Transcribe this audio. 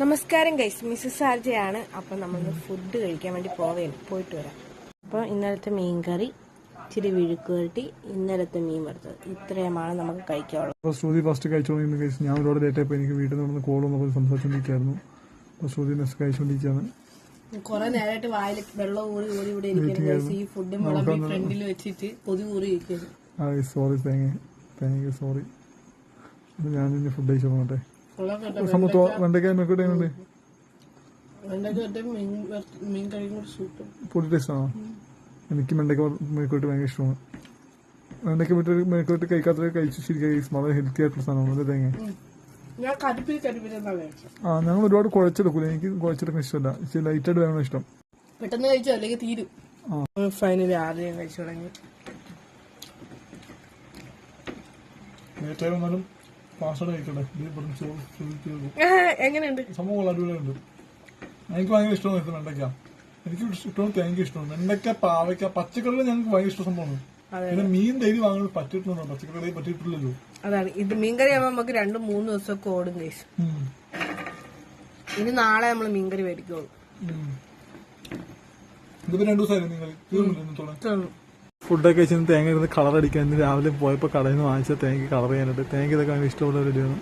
നമസ്കാരം guys, Mrs ആർജയാണ്. അപ്പം നമ്മൾ ഫുഡ് കഴിക്കാൻ വേണ്ടി പോയിട്ട് വരാം. അപ്പോൾ ഇന്നലത്തെ മീൻകറി, ഇച്ചിരി വിഴുക്കുവരട്ടി, ഇന്നലത്തെ മീൻ വറുത്തത്, ഇത്രയുമാണ് നമുക്ക് കഴിക്കാനുള്ളത്. അപ്പോൾ ശ്രുതി ഫസ്റ്റ് കഴിച്ചോണ്ടിരുന്ന കേസ് ഞാൻ ഒരുപാട് ലേറ്റായപ്പോൾ എനിക്ക് വീട്ടിൽ നിന്ന് കോൾ വന്നപ്പോൾ സംസാരിച്ചുകൊണ്ടിരിക്കുകയായിരുന്നു. അപ്പോൾ ശ്രുതി നെക്സ്റ്റ് കഴിച്ചുകൊണ്ടിരിക്കുകയാണ്. കുറെ നേരമായിട്ട് വായിൽ വെള്ളം ഊറി ഇവിടെ ഇരിക്കുന്നത്. ഈ ഫുഡ് ഫ്രണ്ടിൽ വെച്ചിട്ട് കൊതി ഊറി ഇരിക്കുന്നത്. Sorry thank you sorry. ഞാൻ ഇനി ഫുഡ് കഴിച്ചു പോകട്ടെ. വെണ്ടയ്ക്ക മെക്കോട്ടെ പൊടി ടേസ്റ്റാണോ? എനിക്ക് വെണ്ടയ്ക്ക മെക്കോട്ട് ഭയങ്കര ഇഷ്ടമാണ്. വെണ്ടയ്ക്ക മെക്കോട്ട് കഴിക്കാത്ത കഴിച്ചു ശരിക്കും വളരെ ഹെൽത്തി ആയിട്ടുള്ള സാധനമാണ് തേങ്ങ. ഞങ്ങൾ ഒരുപാട് കുഴച്ചെടുക്കൂല, എനിക്ക് കുഴച്ചെടുക്കാൻ ഇഷ്ടമല്ല, ഇച്ചിരി ലൈറ്റായിട്ട് വേണം ഇഷ്ടം. പെട്ടെന്ന് കഴിച്ചോ അല്ലെങ്കിൽ തീരും. ഫൈനലി ആദ്യം കഴിച്ചു തുടങ്ങി. ലേറ്റായി വന്നാലും എങ്ങനെയുണ്ട് സംഭവം? അടിപൊളിയുണ്ട്. എനിക്ക് ഭയങ്കര ഇഷ്ടമാണ് വെണ്ടയ്ക്ക. എനിക്ക് ഇഷ്ടമാണ് തേങ്ങ ഇഷ്ടമാണ്. വെണ്ടയ്ക്ക, പാവയ്ക്ക, പച്ചക്കറികൾ ഞങ്ങൾക്ക് ഭയങ്കര ഇഷ്ടം സംഭവമാണ്. പിന്നെ മീൻ ഡെയിലി വാങ്ങുന്നത് പറ്റിയിട്ടുണ്ടോ? പച്ചക്കറി പറ്റിയിട്ടില്ലല്ലോ. അതാണ് ഇത് മീൻകറി ആവുമ്പോ നമുക്ക് 2-3 ദിവസമൊക്കെ ഓടും കേസ്. ഇനി നാളെ നമ്മൾ മീൻകറി മേടിക്കുള്ളൂ. ഇതിപ്പോ 2 ദിവസമായിരുന്നു മീൻകറി. ഫുഡൊക്കെ കഴിച്ച് തേങ്ങ ഇരുന്ന് കളർ അടിക്കാൻ രാവിലെ പോയപ്പോൾ കടയിൽ നിന്ന് വാങ്ങിച്ച തേങ്ങ കളർ ചെയ്യാനായിട്ട്. തേങ്ങ ഇതൊക്കെ ഭയങ്കര ഇഷ്ടമുള്ള റെഡിയാണ്.